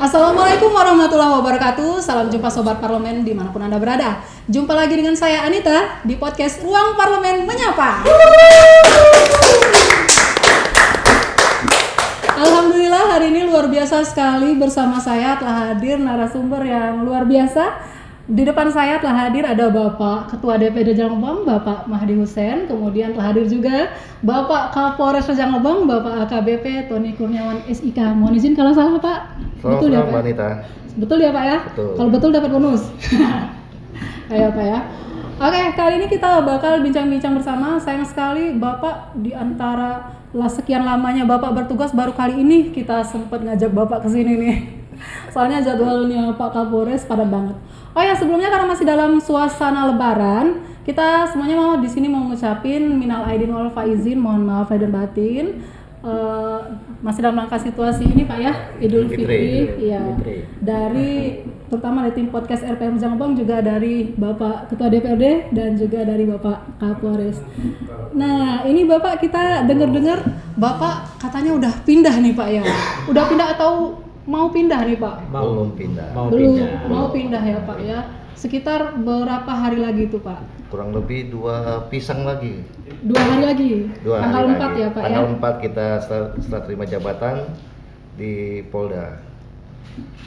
Assalamualaikum warahmatullahi wabarakatuh. Salam jumpa Sobat Parlemen dimanapun Anda berada. Jumpa lagi dengan saya Anita di podcast Ruang Parlemen Menyapa. Alhamdulillah hari ini luar biasa sekali, bersama saya telah hadir narasumber yang luar biasa. Di depan saya telah hadir ada Bapak Ketua DPD Rejang Lebong, Bapak Mahdi Hussein. Kemudian telah hadir juga Bapak Kapolres Rejang Lebong, Bapak AKBP Tony Kurniawan SIK. Mohon izin kalau salah Pak. Betul ya Pak? Wanita. Betul ya Pak ya? Betul. Kalau betul dapat bonus. Ayo Pak ya. Oke, kali ini kita bakal bincang-bincang bersama. Sayang sekali Bapak di antara sekian lamanya Bapak bertugas, baru kali ini kita sempat ngajak Bapak ke sini nih. Soalnya jadwalnya Pak Kapolres padat banget. Oh ya, sebelumnya karena masih dalam suasana Lebaran, kita semuanya mau di sini mau ngucapin minal aidin wal faizin, mohon maaf lahir dan batin. Masih dalam rangka situasi ini Pak ya, Idul Fitri, ya. Dari terutama dari tim podcast RPM Rejang Lebong, juga dari Bapak Ketua DPRD dan juga dari Bapak Kapolres. Nah, ini Bapak kita dengar-dengar Bapak katanya udah pindah nih Pak ya. Udah pindah atau mau pindah nih Pak? Belum pindah. Mau pindah ya Pak ya. Sekitar berapa hari lagi itu Pak? Kurang lebih 2 pisang lagi. 2 hari lagi. Tanggal 4 ya Pak Tanggal ya. 4 kita setelah terima jabatan di Polda.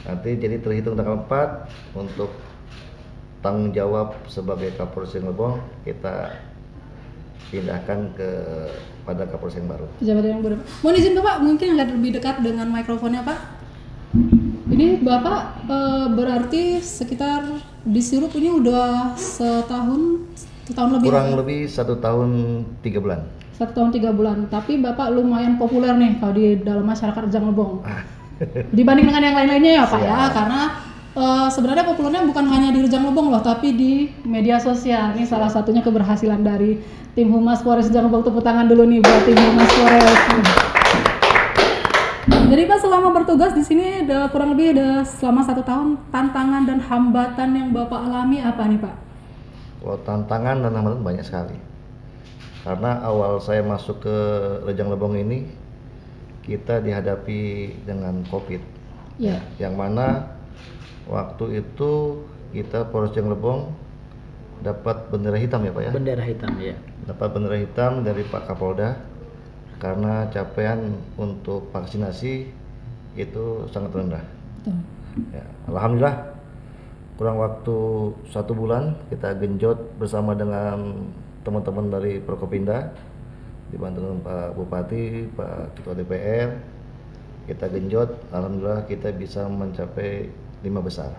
Nanti jadi terhitung tanggal 4 untuk tanggung jawab sebagai Kapolres Rejang Lebong kita pindahkan pada Kapolres yang baru. Pejabat yang baru. Mohon izin Bapak, mungkin agak lebih dekat dengan mikrofonnya Pak. Ini Bapak berarti sekitar di Sirup ini udah setahun lebih. Kurang lebih 1 tahun 3 bulan. 1 tahun 3 bulan. Tapi Bapak lumayan populer nih kalau di dalam masyarakat Rejang Lebong. Dibanding dengan yang lain-lainnya ya Pak ya, karena sebenarnya populernya bukan hanya di Rejang Lebong loh, tapi di media sosial. Ini salah satunya keberhasilan dari tim Humas Polres Rejang Lebong. Tepuk tangan dulu nih buat tim Humas Polres. Jadi Pak selama bertugas di sini kurang lebih selama 1 tahun, tantangan dan hambatan yang Bapak alami apa nih Pak? Kalau tantangan dan hambatan banyak sekali. Karena awal saya masuk ke Rejang Lebong ini kita dihadapi dengan COVID. Ya. Yang mana waktu itu kita Polres Rejang Lebong dapat bendera hitam ya Pak ya? Bendera hitam ya. Dapat bendera hitam dari Pak Kapolda karena capaian untuk vaksinasi itu sangat rendah. Ya, alhamdulillah kurang waktu 1 bulan kita genjot bersama dengan teman-teman dari Prokopinda dibantu dengan Pak Bupati, Pak Ketua DPR. Kita genjot, alhamdulillah kita bisa mencapai 5 besar.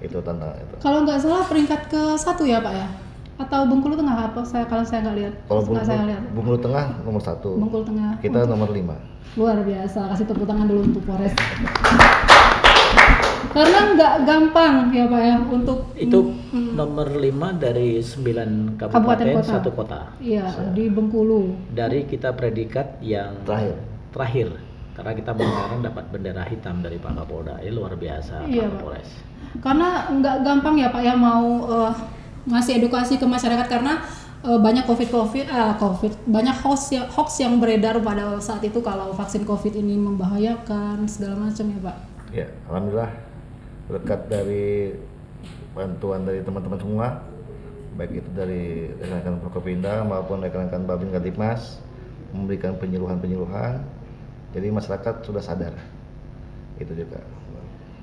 Itu tantangan itu. Kalau nggak salah peringkat ke-1 ya Pak ya? Atau Bengkulu Tengah kalau saya nggak lihat. Kalau saya lihat. Bengkulu Tengah nomor 1. Bengkulu Tengah. Kita nomor 5. Luar biasa, kasih tepuk tangan dulu untuk Polres. Karena nggak gampang ya Pak ya untuk Itu nomor 5 dari 9 Kabupaten kabupaten, kota. 1 kota. Iya, di Bengkulu. Dari kita predikat yang terakhir. Karena kita kemarin dapat bendera hitam dari Pak Kapolda. Ini luar biasa Iya, Pak Pak. Kapolres. Karena nggak gampang ya Pak ya mau ngasih edukasi ke masyarakat karena banyak banyak hoax yang beredar pada saat itu kalau vaksin COVID ini membahayakan segala macam ya Pak. Ya, alhamdulillah berkat dari bantuan dari teman-teman semua, baik itu dari rekan-rekan Prokopinda maupun rekan-rekan Babin Kantipmas memberikan penyuluhan-penyuluhan, jadi masyarakat sudah sadar. Itu juga.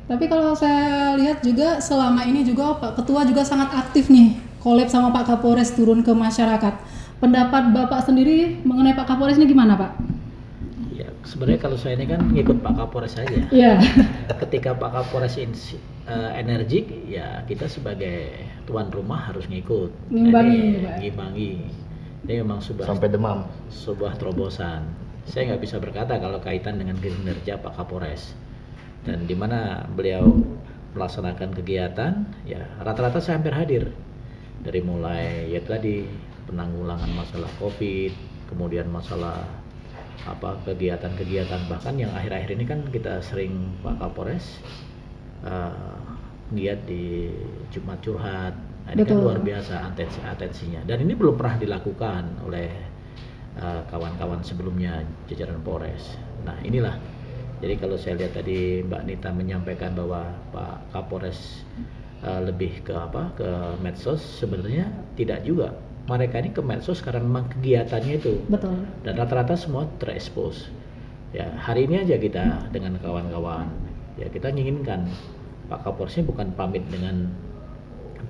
Tapi kalau saya lihat juga selama ini juga Pak Ketua juga sangat aktif nih, collab sama Pak Kapolres turun ke masyarakat. Pendapat Bapak sendiri mengenai Pak Kapolres ini gimana Pak? Ya, sebenarnya kalau saya ini kan ngikut Pak Kapolres saja. Iya. Ketika Pak Kapolres energik, ya kita sebagai tuan rumah harus ngikut. Ngimbangi, Pak. Ngimbangi. Ini memang Sampai demam. sebuah terobosan. Saya nggak bisa berkata kalau kaitan dengan kinerja Pak Kapolres. Dan di mana beliau melaksanakan kegiatan, ya rata-rata saya hampir hadir. Dari mulai ya tadi penanggulangan masalah COVID, kemudian masalah kegiatan-kegiatan, bahkan yang akhir-akhir ini kan kita sering Pak Kapolres giat di Jumat Curhat. Nah, ini kan luar biasa atensinya. Dan ini belum pernah dilakukan oleh kawan-kawan sebelumnya jajaran Polres. Nah inilah Jadi kalau saya lihat tadi Mbak Nita menyampaikan bahwa Pak Kapolres lebih ke apa, ke medsos, sebenarnya tidak juga. Mereka ini ke medsos karena memang kegiatannya itu. Betul. Dan rata-rata semua terekspos. Ya, hari ini aja kita dengan kawan-kawan, ya kita menginginkan Pak Kapolres ini bukan pamit dengan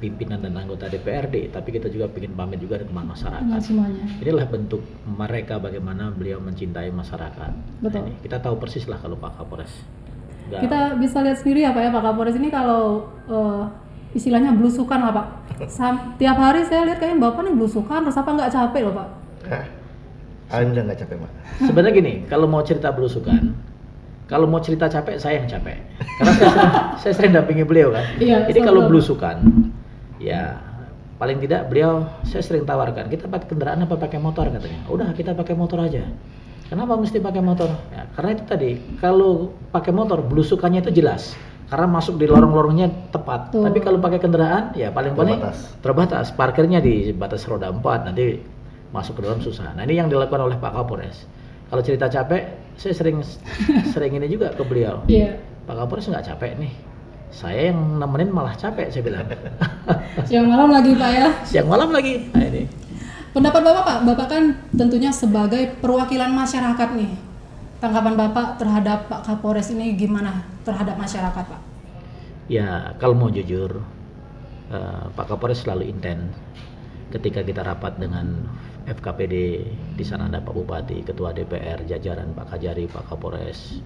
pimpinan dan anggota DPRD, tapi kita juga ingin pamit juga dengan masyarakat. Dengan semuanya. Inilah bentuk mereka bagaimana beliau mencintai masyarakat. Betul. Nah, ini kita tahu persis lah kalau Pak Kapolres. Nggak- Kita bisa lihat sendiri ya Pak ya, Pak Kapolres ini kalau istilahnya belusukan lah Pak. Tiap hari saya lihat kayaknya Bapak nih belusukan, terus apa nggak capek loh Pak? Hah? Alhamdulillah nggak capek, Mak. Sebenarnya gini, kalau mau cerita belusukan, kalau mau cerita capek, saya yang capek. Karena saya sering dampingi beliau kan. Iya, Jadi kalau sama-sama. belusukan, ya paling tidak beliau, saya sering tawarkan, kita pakai kendaraan apa pakai motor katanya. Udah, kita pakai motor aja. Kenapa mesti pakai motor? Ya, karena itu tadi, kalau pakai motor belusukannya itu jelas. Karena masuk di lorong-lorongnya tepat. Tuh. Tapi kalau pakai kendaraan, ya paling-paling Terbatas. Parkirnya di batas roda 4, nanti masuk ke dalam susah. Nah, ini yang dilakukan oleh Pak Kapolres. Kalau cerita capek, saya sering ini juga ke beliau. Iya. Pak Kapolres nggak capek nih. Saya yang nemenin malah capek, saya bilang. Siang malam lagi Pak ya. Siang malam lagi. Nah, ini. Pendapat Bapak Pak, Bapak kan tentunya sebagai perwakilan masyarakat nih. Tanggapan Bapak terhadap Pak Kapolres ini gimana terhadap masyarakat Pak? Ya, kalau mau jujur, Pak Kapolres selalu intent. Ketika kita rapat dengan FKPD, di sana ada Pak Bupati, Ketua DPR, jajaran Pak Kajari, Pak Kapolres,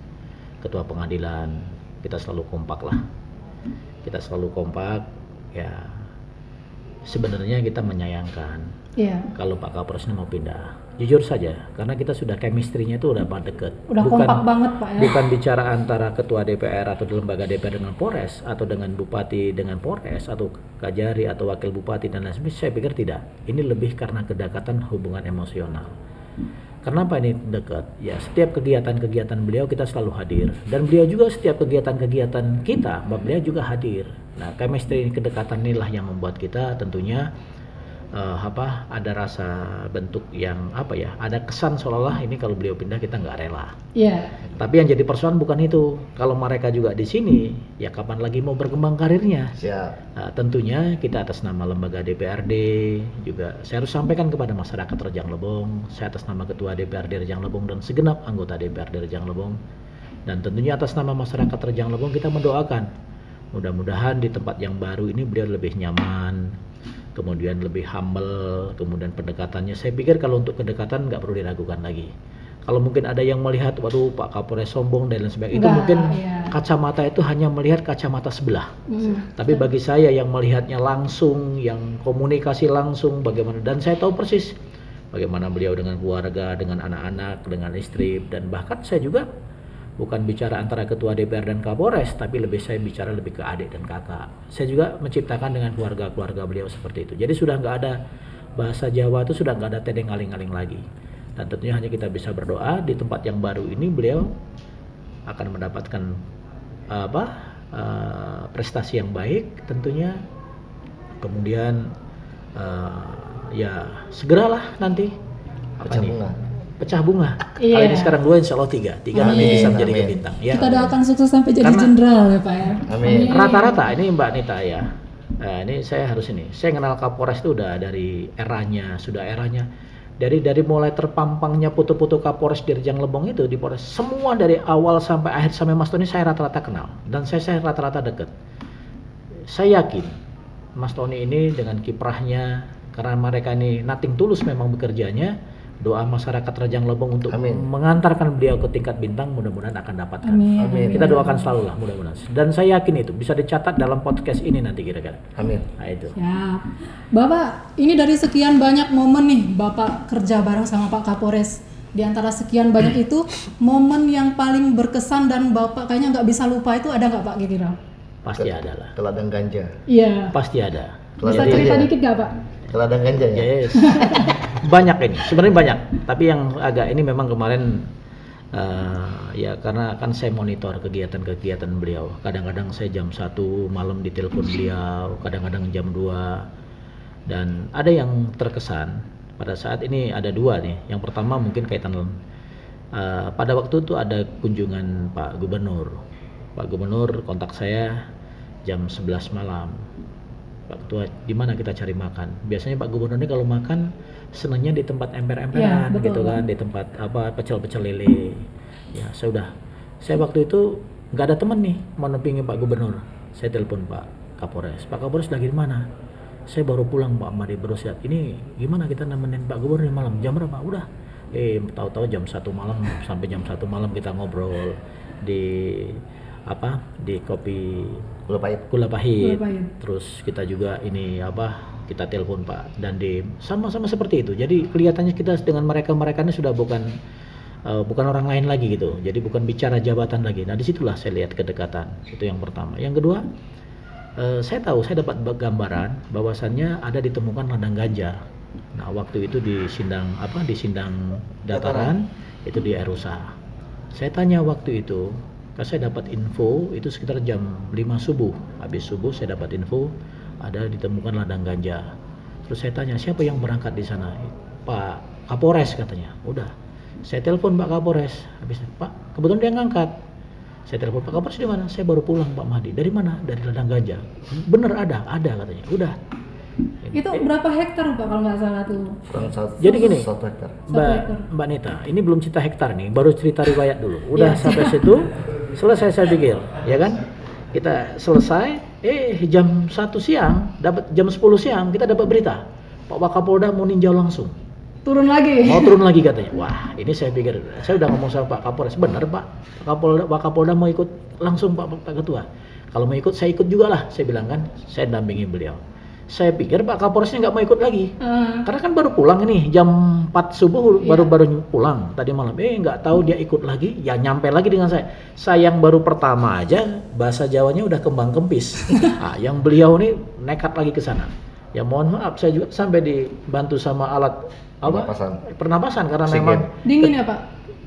Ketua Pengadilan, kita selalu kompak lah. Kita selalu kompak, ya sebenarnya kita menyayangkan Iya. kalau Pak Kapolres ini mau pindah. Jujur saja, karena kita sudah chemistry-nya itu udah pada deket. Udah kompak banget Pak ya. Bukan bicara antara ketua DPR atau di lembaga DPR dengan Polres, atau dengan Bupati dengan Polres, atau Kajari atau Wakil Bupati dan lain sebagainya. Saya pikir tidak. Ini lebih karena kedekatan hubungan emosional. Kenapa ini dekat? Ya, setiap kegiatan-kegiatan beliau kita selalu hadir, dan beliau juga setiap kegiatan-kegiatan kita, beliau juga hadir. Nah, chemistry kedekatan inilah yang membuat kita tentunya ada rasa bentuk yang ada kesan seolah-olah ini kalau beliau pindah kita nggak rela. Iya. Tapi yang jadi persoalan bukan itu. Kalau mereka juga di sini, ya kapan lagi mau berkembang karirnya? Siap. Nah, tentunya kita atas nama lembaga DPRD juga saya harus sampaikan kepada masyarakat Rejang Lebong, saya atas nama Ketua DPRD Rejang Lebong dan segenap anggota DPRD Rejang Lebong, dan tentunya atas nama masyarakat Rejang Lebong kita mendoakan mudah-mudahan di tempat yang baru ini beliau lebih nyaman, kemudian lebih humble, kemudian pendekatannya. Saya pikir kalau untuk kedekatan nggak perlu diragukan lagi. Kalau mungkin ada yang melihat, waduh Pak Kapolres sombong dan lain sebagainya, itu Enggak, mungkin iya. kacamata itu hanya melihat kacamata sebelah. Tapi bagi saya yang melihatnya langsung, yang komunikasi langsung, bagaimana, dan saya tahu persis bagaimana beliau dengan keluarga, dengan anak-anak, dengan istri, dan bahkan saya juga bukan bicara antara ketua DPR dan Kapolres, tapi saya bicara lebih ke adik dan kakak. Saya juga menciptakan dengan keluarga-keluarga beliau seperti itu. Jadi sudah nggak ada bahasa Jawa itu, sudah nggak ada tedeng aling-aling lagi. Dan tentunya hanya kita bisa berdoa di tempat yang baru ini beliau akan mendapatkan prestasi yang baik tentunya. Kemudian ya segeralah nanti pecah bunga. Iya. Kali ini sekarang 2, insya Allah 3 nanti bisa menjadi Amin. bintang. Ya. Kita doakan sukses sampai jadi Karena- jenderal ya Pak ya. Amin. Rata-rata ini Mbak Nita ya. Ini saya kenal Kapolres itu udah dari eranya, dari mulai terpampangnya foto-foto Kapolres di Rejang Lebong itu di Polres, semua dari awal sampai akhir sampai Mas Tony saya rata-rata kenal dan saya rata-rata deket. Saya yakin Mas Tony ini dengan kiprahnya, karena mereka ini nothing tulus memang bekerjanya. Doa masyarakat Rejang Lebong untuk Amin. mengantarkan beliau ke tingkat bintang mudah-mudahan akan dapatkan. Amin. Amin. Kita doakan selalu lah mudah-mudahan. Dan saya yakin itu bisa dicatat dalam podcast ini nanti kira-kira. Amin. Nah itu. Ya, Bapak, ini dari sekian banyak momen nih Bapak kerja bareng sama Pak Kapolres. Di antara sekian banyak itu, momen yang paling berkesan dan Bapak kayaknya nggak bisa lupa itu ada nggak Pak kira-kira? Pasti ada lah. Teladan ganja. Iya. Pasti ada. Bisa Teladan cerita ganja. dikit nggak Pak? Teladan ganja ya. Yes. Banyak ini, sebenarnya banyak. Tapi yang agak ini memang kemarin ya karena kan saya monitor kegiatan-kegiatan beliau. Kadang-kadang saya jam 1 malam ditelepon beliau, kadang-kadang jam 2. Dan ada yang terkesan pada saat ini ada 2 nih. Yang pertama mungkin kaitan pada waktu itu ada kunjungan Pak Gubernur. Pak Gubernur kontak saya jam 11 malam. Pak Ketua, di mana kita cari makan? Biasanya Pak Gubernur ini kalau makan senangnya di tempat emper-emperan Iya, betul, gitu kan, di tempat pecel-pecel lele. Ya, saya waktu itu nggak ada teman nih mau nampingi Pak Gubernur. Saya telepon Pak Kapolres. Pak Kapolres lagi di mana? Saya baru pulang Pak Mari bersiap. Ini gimana kita nemenin Pak Gubernur malam? Jam berapa? Udah. Tahu-tahu jam 1 malam sampai jam 1 malam kita ngobrol di di kopi Gula pahit. Gula Pahit. Gula Pahit. Terus kita juga kita telepon Pak Dandim, sama-sama seperti itu. Jadi kelihatannya kita dengan mereka ini sudah bukan orang lain lagi gitu. Jadi bukan bicara jabatan lagi. Nah, disitulah saya lihat kedekatan. Itu yang pertama. Yang kedua, saya dapat gambaran bahwasannya ada ditemukan ladang ganja. Nah, waktu itu di Sindang Dataran itu di Erusa. Saya tanya waktu itu, karena saya dapat info itu sekitar jam 5 subuh. Habis subuh saya dapat info ada ditemukan ladang ganja. Terus saya tanya, siapa yang berangkat di sana? Pak Kapolres katanya. Udah. Saya telepon Pak Kapolres. Habis Pak, kebetulan dia ngangkat. Saya telepon Pak Kapolres di mana? Saya baru pulang Pak Mahdi. Dari mana? Dari ladang ganja. Bener ada katanya. Udah. Itu berapa hektar Pak kalau nggak salah tuh? Jadi gini, 1 hektar. Mbak Nita, ini belum cerita hektar nih, baru cerita riwayat dulu. Udah sampai situ, selesai saya pikir, ya kan? Kita selesai, jam 1 siang, jam 10 siang kita dapat berita, Pak Wakapolda mau ninjau langsung. Turun lagi. Mau turun lagi katanya. Wah, ini saya pikir, saya udah ngomong sama Pak Kapolres, benar Pak, Wakapolda mau ikut langsung Pak Ketua. Kalau mau ikut, saya ikut juga lah, saya bilang kan, saya dampingi beliau. Saya pikir Pak Kapolresnya nggak mau ikut lagi, karena kan baru pulang ini jam 4 subuh baru pulang tadi malam. Nggak tahu dia ikut lagi, ya nyampe lagi dengan saya. Saya yang baru pertama aja bahasa Jawanya udah kembang kempis. Nah, yang beliau ini nekat lagi ke sana. Ya mohon maaf, saya juga sampai dibantu sama alat pernapasan karena memang dingin ya Pak.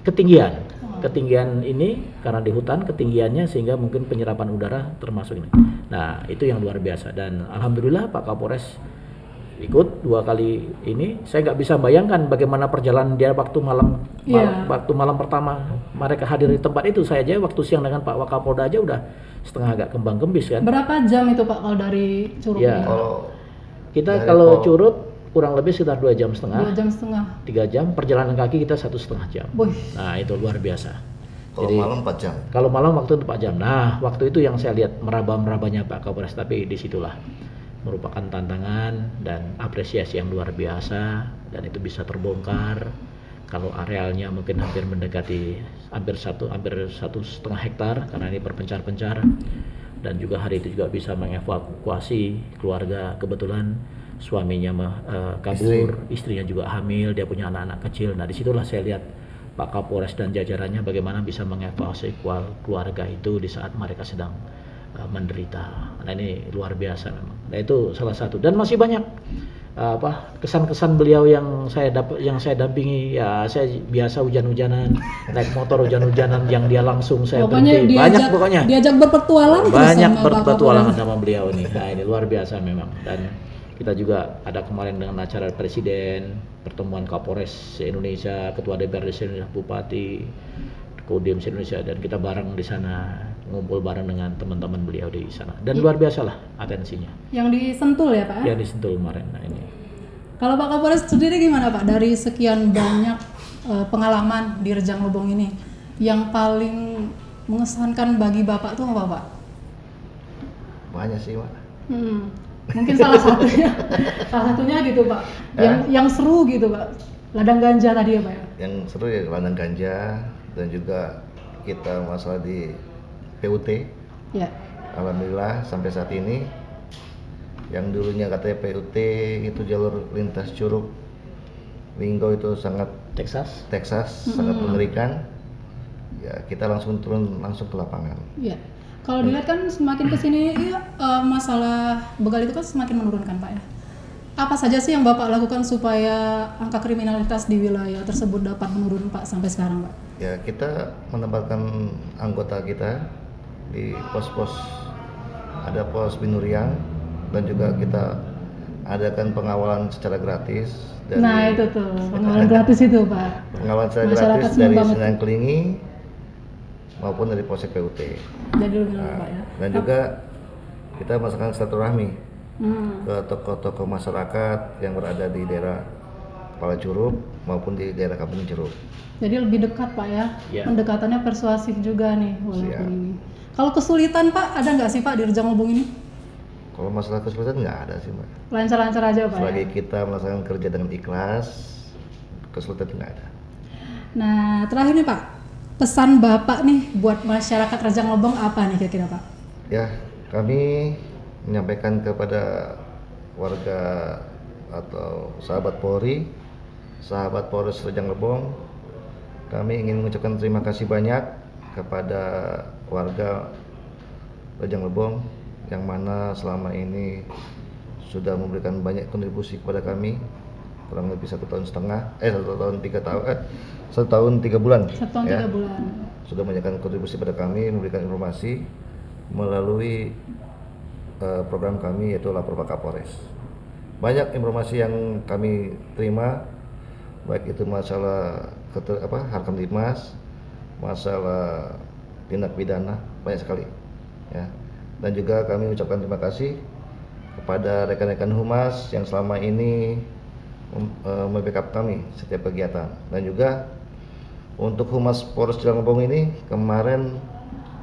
Ketinggian ini karena di hutan ketinggiannya sehingga mungkin penyerapan udara termasuk ini. Nah, itu yang luar biasa dan alhamdulillah Pak Kapolres ikut 2 kali ini. Saya nggak bisa bayangkan bagaimana perjalanan dia waktu malam pertama mereka hadir di tempat itu. Saya aja waktu siang dengan Pak Wakapolda aja udah setengah agak kembang kempis kan. Berapa jam itu Pak kalau dari Curug? Ya, kalau Curug kurang lebih sekitar 2 jam setengah. 2 jam setengah. 3 jam, perjalanan kaki kita 1,5 jam. Boy. Nah, itu luar biasa. Kalau malam 4 jam. Kalau malam waktu itu 4 jam. Nah, waktu itu yang saya lihat meraba-merabanya Pak Kapolres, tapi disitulah merupakan tantangan dan apresiasi yang luar biasa dan itu bisa terbongkar. Kalau arealnya mungkin hampir mendekati hampir 1,5 hektar karena ini berpencar-pencar dan juga hari itu juga bisa mengevakuasi keluarga. Kebetulan suaminya kabur, istrinya juga hamil, dia punya anak-anak kecil. Nah, disitulah saya lihat Pak Kapolres dan jajarannya bagaimana bisa mengevakuasi keluarga itu di saat mereka sedang menderita. Nah, ini luar biasa memang. Nah, itu salah satu dan masih banyak kesan-kesan beliau yang saya dampingi. Ya, saya biasa hujan-hujanan, naik motor hujan-hujanan yang dia langsung saya berhenti. Banyak pokoknya. Diajak berpetualang banyak berpetualangan sama beliau nih. Nah, ini luar biasa memang. Dan kita juga ada kemarin dengan acara Presiden, pertemuan Kapolres se-Indonesia, Ketua DPRD se-Indonesia, Bupati, Kodim se-Indonesia, dan kita bareng di sana, ngumpul bareng dengan teman-teman beliau di sana. Dan luar biasa lah atensinya. Yang di Sentul ya Pak? Yang di Sentul kemarin. Nah, ini. Kalau Pak Kapolres sendiri gimana Pak? Dari sekian banyak pengalaman di Rejang Lebong ini, yang paling mengesankan bagi Bapak tuh apa Pak? Banyak sih Pak. Mungkin salah satunya gitu Pak, yang seru gitu Pak, ladang ganja tadi ya Pak ya? Yang seru ya ladang ganja dan juga kita masalah di PUT. Ya. Alhamdulillah sampai saat ini yang dulunya katanya PUT itu jalur lintas Curug Linggo itu sangat Texas sangat mengerikan. Ya, kita langsung turun langsung ke lapangan. Iya. Kalau dilihat kan semakin kesini masalah begal itu kan semakin menurun kan Pak ya. Apa saja sih yang Bapak lakukan supaya angka kriminalitas di wilayah tersebut dapat menurun Pak sampai sekarang Pak? Ya, kita menempatkan anggota kita di pos-pos, ada pos Binuriang dan juga kita adakan pengawalan secara gratis dari Nah itu tuh pengawalan gratis itu Pak. pengawalan secara Masyarakat gratis senang dari banget. Sendang Kelingi maupun dari Polsek PUT. Jadi lebih lama Pak ya. Dan juga kita melaksanakan silaturahmi Hmm. ke tokoh-tokoh masyarakat yang berada di daerah Kepala Curug maupun di daerah Kampung Curug. Jadi lebih dekat Pak ya. Ya. Pendekatannya persuasif juga nih walaupun Siap. ini. Kalau kesulitan Pak ada nggak sih Pak di Rejang Lebong ini? Kalau masalah kesulitan nggak ada sih Mbak. Lancar-lancar aja Pak Selagi ya. kita melaksanakan kerja dengan ikhlas, kesulitan nggak ada. Nah terakhir nih Pak, pesan Bapak nih buat masyarakat Rejang Lebong apa nih kira-kira Pak? Ya, kami menyampaikan kepada warga atau sahabat Polri, sahabat Polres Rejang Lebong, kami ingin mengucapkan terima kasih banyak kepada warga Rejang Lebong yang mana selama ini sudah memberikan banyak kontribusi kepada kami, kurang lebih 1,5 tahun, 1 tahun 3 bulan. 1 tahun 3 bulan. Sudah memberikan kontribusi pada kami, memberikan informasi melalui program kami yaitu Lapor Pak Kapolres. Banyak informasi yang kami terima, baik itu masalah harkam tipmas, masalah tindak pidana, banyak sekali. Ya. Dan juga kami ucapkan terima kasih kepada rekan-rekan humas yang selama ini membackup kami setiap kegiatan. Dan juga untuk humas Polres Rejang Lebong ini kemarin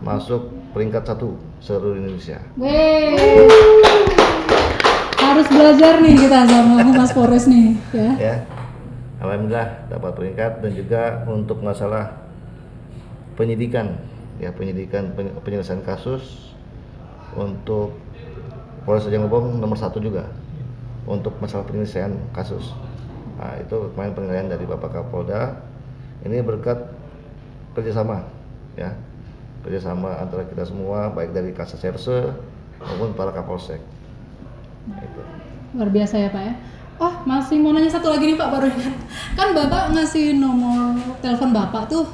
masuk peringkat 1 seluruh Indonesia. Wey. Harus belajar nih kita sama Humas Polres nih ya. Ya, alhamdulillah dapat peringkat. Dan juga untuk masalah penyidikan, ya penyelesaian kasus untuk Polres Rejang Lebong nomor 1 juga untuk masalah penyelesaian kasus. Nah, itu kemarin penilaian dari Bapak Kapolda. Ini berkat kerjasama, ya, kerjasama antara kita semua, baik dari Kasaserse maupun para Kapolsek. Itu. Luar biasa ya Pak ya. Oh masih mau nanya satu lagi nih Pak baru ingat. Kan Bapak ngasih nomor telepon Bapak tuh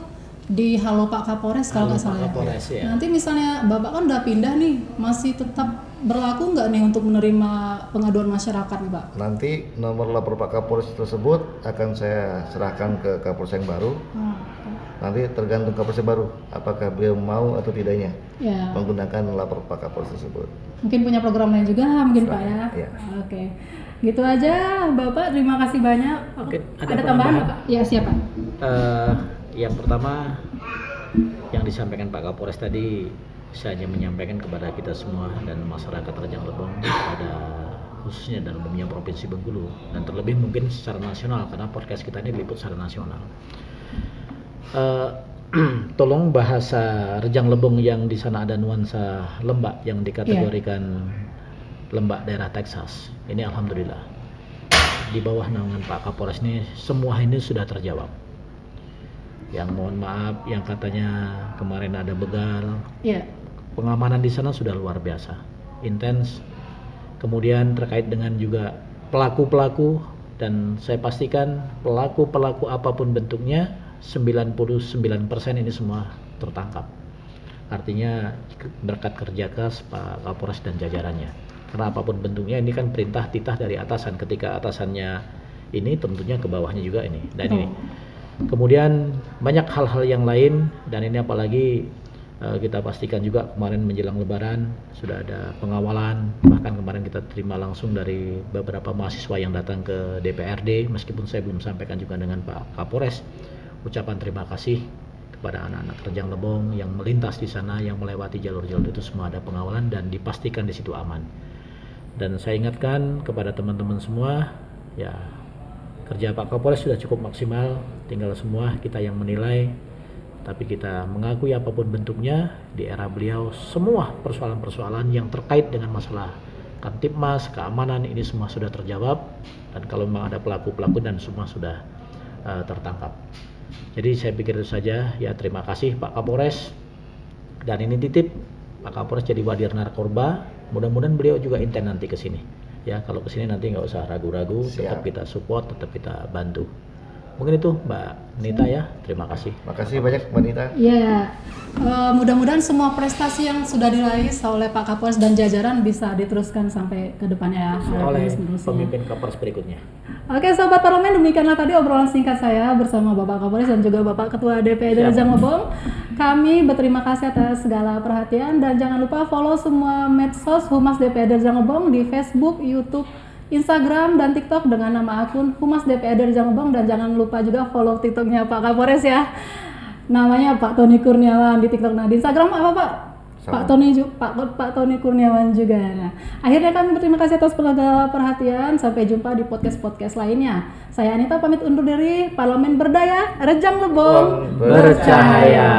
di Halo Pak Kapolres kalau nggak Halo salah Pak Kapolres, ya. Nanti misalnya Bapak kan udah pindah nih, masih tetap berlaku nggak nih untuk menerima pengaduan masyarakat nih Pak? Nanti nomor lapor Pak Kapolres tersebut akan saya serahkan ke Kapolres yang baru. Nanti tergantung Kapolres yang baru apakah beliau mau atau tidaknya Ya. menggunakan lapor Pak Kapolres tersebut. Mungkin punya program lain juga mungkin Pak ya. Iya. Oke. Gitu aja Bapak, terima kasih banyak. Oke, Ada tambahan Pak? Ya siapa? Yang pertama yang disampaikan Pak Kapolres tadi, saya hanya menyampaikan kepada kita semua dan masyarakat Rejang Lebong, pada khususnya dan umumnya Provinsi Bengkulu, dan terlebih mungkin secara nasional karena podcast kita ini diliput secara nasional. Tolong bahasa Rejang Lebong yang di sana ada nuansa lembak yang dikategorikan lembak daerah Texas. Ini alhamdulillah di bawah naungan Pak Kapolres ini semua ini sudah terjawab. Yang mohon maaf yang katanya kemarin ada begal, Iya. pengamanan di sana sudah luar biasa, intens. Kemudian terkait dengan juga pelaku-pelaku, dan saya pastikan pelaku-pelaku apapun bentuknya 99% ini semua tertangkap. Artinya berkat kerja keras Pak Kapolres dan jajarannya. Karena apapun bentuknya ini kan perintah titah dari atasan. Ketika atasannya ini tentunya ke bawahnya juga ini. Dan ini. Kemudian banyak hal-hal yang lain, dan ini apalagi kita pastikan juga kemarin menjelang Lebaran sudah ada pengawalan, bahkan kemarin kita terima langsung dari beberapa mahasiswa yang datang ke DPRD, meskipun saya belum sampaikan juga dengan Pak Kapolres ucapan terima kasih kepada anak-anak Rejang Lebong yang melintas di sana, yang melewati jalur-jalur itu semua ada pengawalan dan dipastikan di situ aman. Dan saya ingatkan kepada teman-teman semua, ya kerja Pak Kapolres sudah cukup maksimal, tinggal semua kita yang menilai, tapi kita mengakui apapun bentuknya di era beliau semua persoalan-persoalan yang terkait dengan masalah Kamtipmas, keamanan ini semua sudah terjawab, dan kalau memang ada pelaku-pelaku dan semua sudah tertangkap. Jadi saya pikir itu saja, ya terima kasih Pak Kapolres, dan ini titip Pak Kapolres jadi wadir narkoba, mudah-mudahan beliau juga intent nanti ke sini. Ya, kalau kesini nanti nggak usah ragu-ragu, tetap kita support, tetap kita bantu. Mungkin itu Mbak Nita ya. Terima kasih. Makasih banyak Mbak Nita. Ya, mudah-mudahan semua prestasi yang sudah diraih oleh Pak Kapolres dan jajaran bisa diteruskan sampai ke depannya ya. Oleh Seterusnya. pemimpin Kapolres berikutnya. Oke, Sobat Parlemen, demikianlah tadi obrolan singkat saya bersama Bapak Kapolres dan juga Bapak Ketua DPD Rejang Lebong. Kami berterima kasih atas segala perhatian dan jangan lupa follow semua medsos Humas DPD Rejang Lebong di Facebook, YouTube, Instagram, dan TikTok dengan nama akun Humas DPD Rejang Lebong, dan jangan lupa juga follow TikToknya Pak Kapolres ya. Namanya Pak Tony Kurniawan di TikTok. Nah, di Instagram apa Pak? Sama. Pak Tony Kurniawan juga. Nah, akhirnya kami berterima kasih atas segala perhatian. Sampai jumpa di podcast lainnya. Saya Anita pamit undur diri. Parlemen berdaya, Rejang Lebong Bercahaya.